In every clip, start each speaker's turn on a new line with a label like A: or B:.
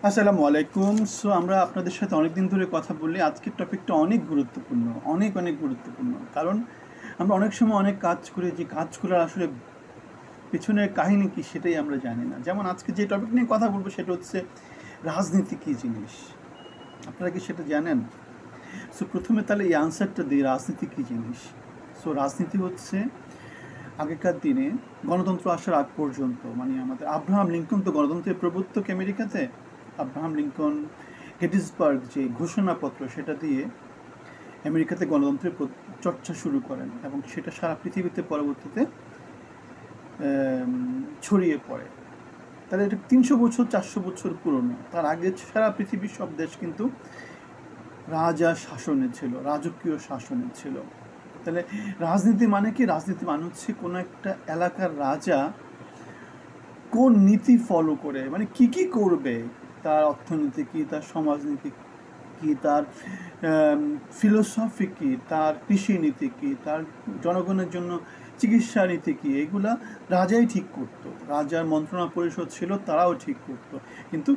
A: আসসালামু আলাইকুম। আমরা আপনাদের সাথে অনেকদিন ধরে কথা বলি। আজকের টপিকটা অনেক গুরুত্বপূর্ণ, অনেক গুরুত্বপূর্ণ। কারণ আমরা অনেক সময় অনেক কাজ করি, যে কাজগুলোর আসলে পেছনের কাহিনী কি সেটাই আমরা জানি না। যেমন আজকে যে টপিক নিয়ে কথা বলবো সেটা হচ্ছে রাজনীতি কী জিনিস। আপনারা কি সেটা জানেন? প্রথমে তাহলে এই আনসারটা দিই, রাজনীতি কী জিনিস। রাজনীতি হচ্ছে আগেকার দিনে গণতন্ত্র আসার আগ পর্যন্ত, মানে আমাদের আব্রাহাম লিঙ্কন তো গণতন্ত্রের প্রবর্তক আমেরিকাতে। আব্রাহাম লিঙ্কন গেটিসবার্গ যে ঘোষণাপত্র সেটা দিয়ে আমেরিকাতে গণতন্ত্রের চর্চা শুরু করেন এবং সেটা সারা পৃথিবীতে পরবর্তীতে ছড়িয়ে পড়ে। তাহলে এটা 300 বছর 400 বছর পুরনো। তার আগে সারা পৃথিবীর সব দেশ কিন্তু রাজা শাসনে ছিল, রাজকীয় শাসনে ছিল। তাহলে রাজনীতি মানে কি? রাজনীতি মানে হচ্ছে কোনো একটা এলাকার রাজা কোন নীতি ফলো করে, মানে কি কি করবে, তার অর্থনীতি কি, তার সমাজনীতি কি, তার ফিলোসফি কি, তার কৃষি নীতি কি, তার জনগণের জন্য চিকিৎসা নীতি কি, এগুলা রাজাই ঠিক করতো। রাজার মন্ত্রণা পরিষদ ছিল, তারাও ঠিক করতো। কিন্তু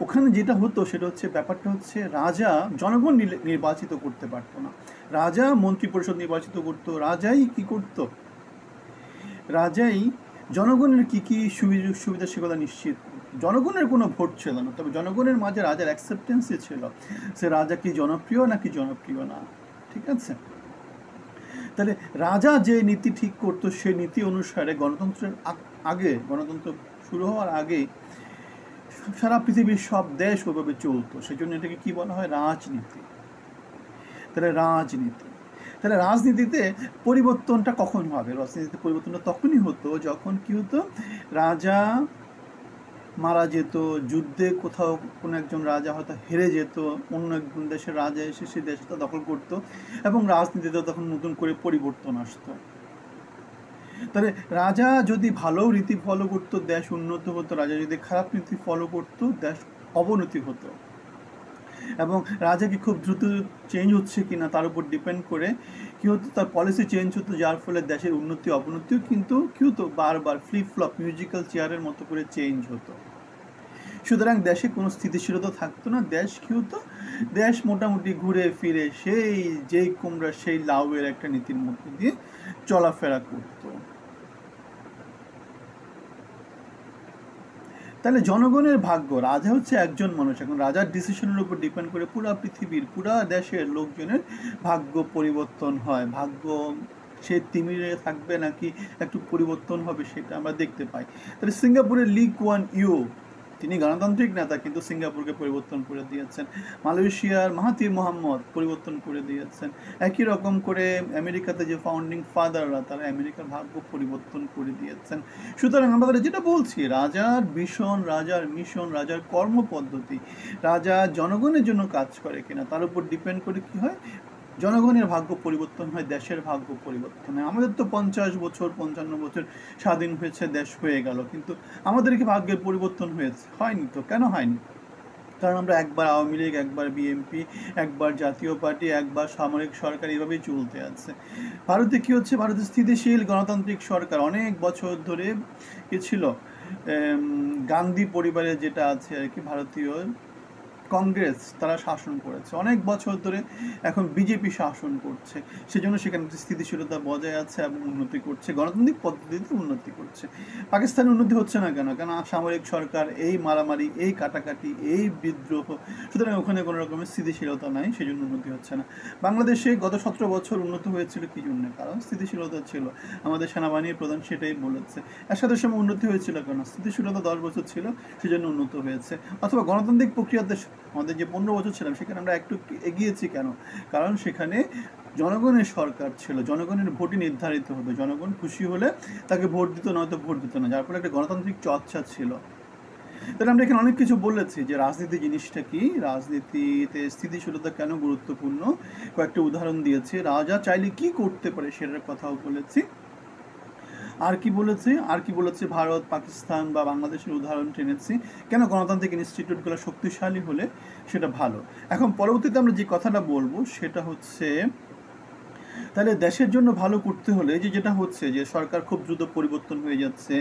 A: ওখানে যেটা হতো সেটা হচ্ছে, ব্যাপারটা হচ্ছে রাজা জনগণ নির্বাচিত করতে পারতো না। রাজা মন্ত্রী পরিষদ নির্বাচিত করতো, রাজাই কি করতো, রাজাই জনগণের কি কি সুবিধা সেগুলো নিশ্চিত। জনগণের কোনো ভোট ছিল না, তবে জনগণের মাঝে রাজার অ্যাকসেপ্টেন্সই ছিল, সে রাজা কি জনপ্রিয় নাকি জনপ্রিয় না। ঠিক আছে? তাহলে রাজা যে নীতি ঠিক করতো সে নীতি অনুসারে গণতন্ত্রের আগে, গণতন্ত্র শুরু হওয়ার আগে সারা পৃথিবীর সব দেশ ওইভাবে চলতো। সেজন্য এটাকে কি বলা হয়? রাজনীতি। তাহলে রাজনীতিতে পরিবর্তনটা কখন হবে? রাজনীতিতে পরিবর্তনটা তখনই হতো যখন কি হতো, রাজা মারা যেত, যুদ্ধে কোথাও কোনো একজন রাজা হয়তো হেরে যেত, অন্য একজন দেশের রাজা এসে সেই দেশটা দখল করত এবং রাজনীতিতে তখন নতুন করে পরিবর্তন আসতো। তাহলে রাজা যদি ভালো রীতি ফলো করতো, দেশ উন্নত হতো। রাজা যদি খারাপ নীতি ফলো করতো, দেশ অবনতি হতো। এবং রাজা কি খুব দ্রুত চেঞ্জ হচ্ছে কিনা তার উপর ডিপেন্ড করে কি হতো, তার পলিসি চেঞ্জ হতো, যার ফলে দেশের উন্নতি অবনতিও কিন্তু কি হতো, বারবার ফ্লিপ ফ্লপ মিউজিক্যাল চেয়ারের মতো করে চেঞ্জ হতো। সুতরাং দেশে কোনো স্থিতিশীলতা থাকতো না। দেশ কি হতো, দেশ মোটামুটি ঘুরে ফিরে সেই যেই কুমড়া সেই লাউয়ের একটা নীতির মধ্যে দিয়ে চলাফেরা করতো। তাহলে জনগণের ভাগ্য, রাজা হচ্ছে একজন মানুষ, এখন রাজার ডিসিশনের উপর ডিপেন্ড করে পুরা পৃথিবীর, পুরা দেশের লোকজনের ভাগ্য পরিবর্তন হয়। ভাগ্য সে তিমিরে থাকবে নাকি একটু পরিবর্তন হবে সেটা আমরা দেখতে পাই। তাহলে সিঙ্গাপুরের লি কুয়ান ইউ, তিনি গণতান্ত্রিক নেতা কিন্তু সিঙ্গাপুরকে পরিবর্তন করে দিয়েছেন। মালয়েশিয়ার মাহাথির মোহাম্মদ পরিবর্তন করে দিয়েছেন। একই রকম করে আমেরিকাতে যে ফাউন্ডিং ফাদাররা, তারা আমেরিকার ভাগ্য পরিবর্তন করে দিয়েছেন। সুতরাং আমরা যেটা বলছি, রাজার ভীষণ, রাজার মিশন, রাজার কর্মপদ্ধতি, রাজা জনগণের জন্য কাজ করে কিনা তার উপর ডিপেন্ড করে কি হয়, জনগণের ভাগ্য পরিবর্তন হয়, দেশের ভাগ্য পরিবর্তন হয়। আমাদের তো 50 বছর 55 বছর স্বাধীন হয়েছে, দেশ হয়ে গেল, কিন্তু আমাদের কি ভাগ্যের পরিবর্তন হয়েছে? হয়নি তো। কেন হয়নি? কারণ আমরা একবার আওয়ামী লীগ, একবার বিএনপি, একবার জাতীয় পার্টি, একবার সামরিক সরকার, এইভাবেই চলতে আছে। ভারতে কি হচ্ছে, ভারতে স্থিতিশীল গণতান্ত্রিক সরকার অনেক বছর ধরে কি ছিল, গান্ধী পরিবারে যেটা আছে আর কি, ভারতীয় কংগ্রেস, তারা শাসন করেছে অনেক বছর ধরে। এখন বিজেপি শাসন করছে, সেজন্য সেখানে স্থিতিশীলতা বজায় আছে এবং উন্নতি করছে, গণতান্ত্রিক পদ্ধতিতে উন্নতি করছে। পাকিস্তানে উন্নতি হচ্ছে না কেন? কেন সামরিক সরকার, এই মারামারি, এই কাটাকাটি, এই বিদ্রোহ, সুতরাং ওখানে কোনো রকমের স্থিতিশীলতা নাই, সেজন্য উন্নতি হচ্ছে না। বাংলাদেশে গত 17 বছর উন্নত হয়েছিল কি জন্য? কারণ স্থিতিশীলতা ছিল। আমাদের সেনাবাহিনীর প্রধান সেটাই বলেছে। এরশাদের সময় উন্নতি হয়েছিল কেন? স্থিতিশীলতা 10 বছর ছিল, সেজন্য উন্নত হয়েছে। অথবা গণতান্ত্রিক প্রক্রিয়াতে আমাদের যে 15 বছর ছিলাম সেখানে আমরা একটু এগিয়েছি কেন? কারণ সেখানে জনগণের সরকার ছিল, জনগণের ভোটই নির্ধারিত হতো, জনগণ খুশি হলে তাকে ভোট দিত, নয়তো ভোট দিত না, যার ফলে একটা গণতান্ত্রিক চর্চা ছিল। তাহলে আমরা এখানে অনেক কিছু বলেছি যে রাজনীতি জিনিসটা কি, রাজনীতিতে স্থিতিশীলতা কেন গুরুত্বপূর্ণ, কয়েকটা উদাহরণ দিয়েছি। রাজা চাইলে কি করতে পারে সেটার কথাও বলেছি। আর কি বলেছে ভারত, পাকিস্তান বা বাংলাদেশের উদাহরণ টেনেছি, কেন গণতান্ত্রিক ইনস্টিটিউটগুলো শক্তিশালী হলে সেটা ভালো। এখন পরবর্তীতে আমরা যে কথাটা বলবো সেটা হচ্ছে তাহলে দেশের জন্য ভালো করতে হলে যেটা হচ্ছে যে সরকার খুব দ্রুত পরিবর্তন হয়ে যাচ্ছে,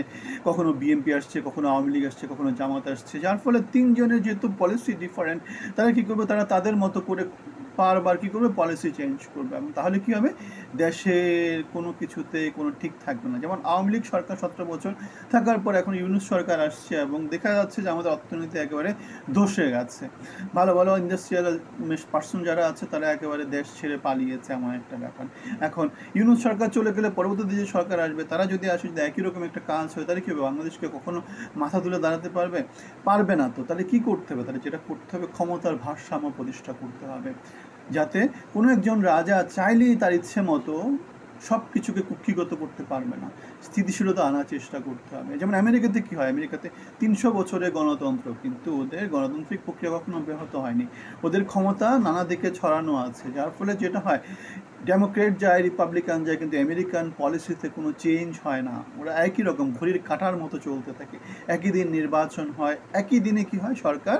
A: কখনো বিএনপি আসছে, কখনো আওয়ামী লীগ আসছে, কখনো জামাত আসছে, যার ফলে তিনজনের যেহেতু পলিসি ডিফারেন্ট, তারা কী করবে, তারা তাদের মতো করে বারবার কী করবে, পলিসি চেঞ্জ করবে, এবং তাহলে কী হবে, দেশের কোনো কিছুতে কোনো ঠিক থাকবে না। যেমন আওয়ামী লীগ সরকার 17 বছর থাকার পর এখন ইউনূস সরকার আসছে এবং দেখা যাচ্ছে যে আমাদের অর্থনীতি একেবারে ধসে গেছে। ভালো ভালো ইন্ডাস্ট্রিয়াল পার্সন যারা আছে তারা একেবারে দেশ ছেড়ে পালিয়েছে, এমন একটা ব্যাপার। এখন ইউনূস সরকার চলে গেলে পরবর্তীতে যে সরকার আসবে, তারা যদি আসে, যদি একই রকম একটা কাজ হয়, তাহলে কী হবে, বাংলাদেশকে কখনো মাথা তুলে দাঁড়াতে পারবে না। তো তাহলে কী করতে হবে, তাহলে যেটা করতে হবে, ক্ষমতার ভারসাম্য প্রতিষ্ঠা করতে হবে, যাতে কোনো একজন রাজা চাইলেই তার ইচ্ছে মতো সব কিছুকে কুক্ষিগত করতে পারবে না, স্থিতিশীলতা আনার চেষ্টা করতে হবে। যেমন আমেরিকাতে কী হয়, আমেরিকাতে 300 বছরের গণতন্ত্র, কিন্তু ওদের গণতান্ত্রিক প্রক্রিয়া কখনো ব্যাহত হয়নি, ওদের ক্ষমতা নানা দিকে ছড়ানো আছে, যার ফলে যেটা হয়, ডেমোক্রেট যায়, রিপাবলিকান যায়, কিন্তু আমেরিকান পলিসিতে কোনো চেঞ্জ হয় না, ওরা একই রকম ঘড়ির কাঁটার মতো চলতে থাকে। একই দিন নির্বাচন হয়, একই দিনে কী হয়, সরকার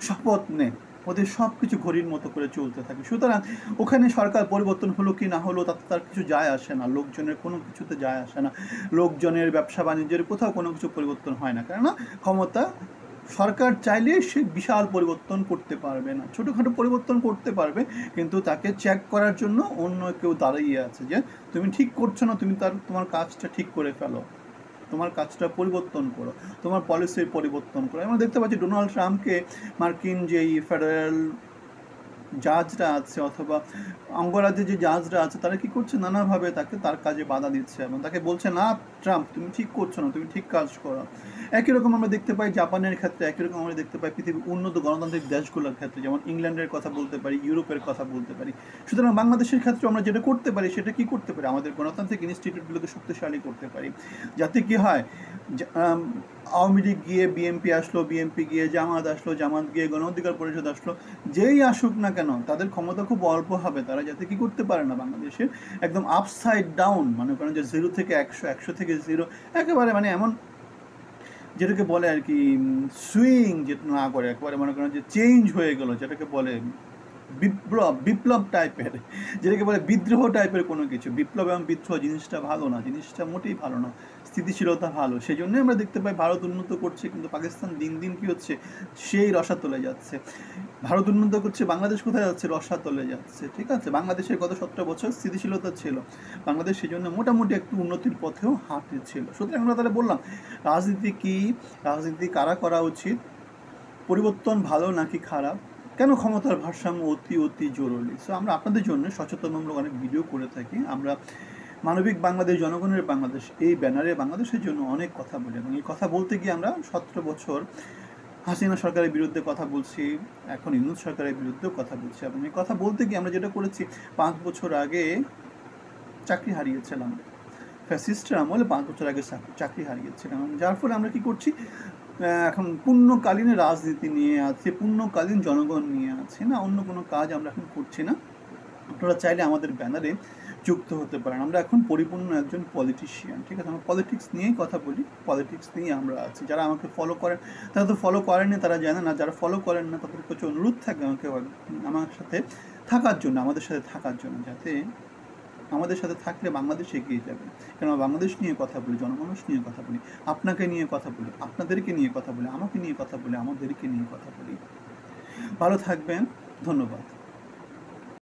A: শপথ নেয়, ওদের সব কিছু ঘড়ির মতো করে চলতে থাকে। সুতরাং ওখানে সরকার পরিবর্তন হলো কি না হলো তাতে তার কিছু যায় আসে না, লোকজনের কোনো কিছুতে যায় আসে না, লোকজনের ব্যবসা বাণিজ্যের কোথাও কোনো কিছু পরিবর্তন হয় না, কেননা ক্ষমতা সরকার চাইলে সে বিশাল পরিবর্তন করতে পারবে না, ছোটোখাটো পরিবর্তন করতে পারবে, কিন্তু তাকে চেক করার জন্য অন্য কেউ দাঁড়িয়ে আছে যে তুমি ঠিক করছো না, তুমি তোমার কাজটা ঠিক করে ফেলো, তোমার কাজটা পরিবর্তন করো, তোমার পলিসির পরিবর্তন করো। আমরা দেখতে পাচ্ছি ডোনাল্ড ট্রাম্পকে মার্কিন যেই ফেডারেল জাজরা আছে অথবা অঙ্গরাজ্যে যে জাজরা আছে, তারা কি করছে, নানাভাবে তার কাজে বাধা দিচ্ছে এবং তাকে বলছে, না ট্রাম্প তুমি ঠিক করছো না, তুমি ঠিক কাজ করো। একই রকম আমরা দেখতে পাই জাপানের ক্ষেত্রে, একই রকম আমরা দেখতে পাই পৃথিবীর উন্নত গণতান্ত্রিক দেশগুলোর ক্ষেত্রে, যেমন ইংল্যান্ডের কথা বলতে পারি, ইউরোপের কথা বলতে পারি। সুতরাং বাংলাদেশের ক্ষেত্রে আমরা যেটা করতে পারি, সেটা কি করতে পারি, আমাদের গণতান্ত্রিক ইনস্টিটিউটগুলোকে শক্তিশালী করতে পারি, যাতে কি হয়, আওয়ামী লীগ গিয়ে বিএনপি আসলো, বিএনপি গিয়ে জামাত আসলো, জামাত গিয়ে গণ অধিকার পরিষদ আসলো, যেই আসুক না কেন তাদের ক্ষমতা খুব অল্প হবে, তারা যাতে কি করতে পারে না, বাংলাদেশের একদম আপসাইড ডাউন, মনে করেন যে 0 থেকে 100, 100 থেকে 0, একেবারে মানে এমন যেটাকে বলে আর কি সুইং যেটা না করে, একেবারে মনে করেন যে চেঞ্জ হয়ে গেল, যেটাকে বলে বিপ্লব টাইপের, যেটাকে বলে বিদ্রোহ টাইপের কোনো কিছু। বিপ্লব এবং বিদ্রোহ জিনিসটা ভালো না, জিনিসটা মোটেই ভালো না, স্থিতিশীলতা ভালো। সেই জন্যই আমরা দেখতে পাই ভারত উন্নত করছে, কিন্তু পাকিস্তান দিন দিন কী হচ্ছে, সেই রসাতলে যাচ্ছে। ভারত উন্নত করছে, বাংলাদেশ কোথায় যাচ্ছে, রসাতলে যাচ্ছে। ঠিক আছে, বাংলাদেশের গত 17 বছর স্থিতিশীলতা ছিল, বাংলাদেশ সেই জন্য মোটামুটি একটু উন্নতির পথেও হাঁটছিল। সুতরাং আমরা তাহলে বললাম, রাজনীতি কী, রাজনীতি কারা করা উচিত, পরিবর্তন ভালো নাকি খারাপ, কেন ক্ষমতার ভারসাম্য অতি জরুরি। সো আমরা আপনাদের জন্য সচেতনমূলক অনেক ভিডিও করে থাকি। আমরা মানবিক বাংলাদেশ, জনগণের বাংলাদেশ, এই ব্যানারে বাংলাদেশের জন্য অনেক কথা বলি, এবং এই কথা বলতে গিয়ে আমরা 17 বছর হাসিনা সরকারের বিরুদ্ধে কথা বলছি, এখন ইউনূস সরকারের বিরুদ্ধেও কথা বলছি, এবং এই কথা বলতে গিয়ে আমরা যেটা করেছি, 5 বছর আগে চাকরি হারিয়েছিলাম, ফ্যাসিস্টের আমলে 5 বছর আগে চাকরি হারিয়েছিলাম, যার ফলে আমরা কি করছি, এখন পূর্ণকালীন রাজনীতি নিয়ে আছে, পূর্ণকালীন জনগণ নিয়ে আছে, না অন্য কোনো কাজ আমরা এখন করছি না। আপনারা চাইলে আমাদের ব্যানারে যুক্ত হতে পারেন। আমরা এখন পরিপূর্ণ একজন পলিটিশিয়ান, ঠিক আছে, আমরা পলিটিক্স নিয়েই কথা বলি, পলিটিক্স নিয়েই আমরা আছি। যারা আমাকে ফলো করেন তারা তো ফলো করেননি, তারা জানে না, যারা ফলো করেন না তাদের কাছে অনুরোধ থাকবে আমার সাথে থাকার জন্য, আমাদের সাথে থাকার জন্য, যাতে আমাদের সাথে থাকলে বাংলাদেশ এগিয়ে যাবে। কেন বাংলাদেশ নিয়ে কথা বলি, জনমানুষ নিয়ে কথা বলি, আপনাকে নিয়ে কথা বলি, আপনাদেরকে নিয়ে কথা বলি, আমাকে নিয়ে কথা বলি, আমাদেরকে নিয়ে কথা বলি। ভালো থাকবেন, ধন্যবাদ।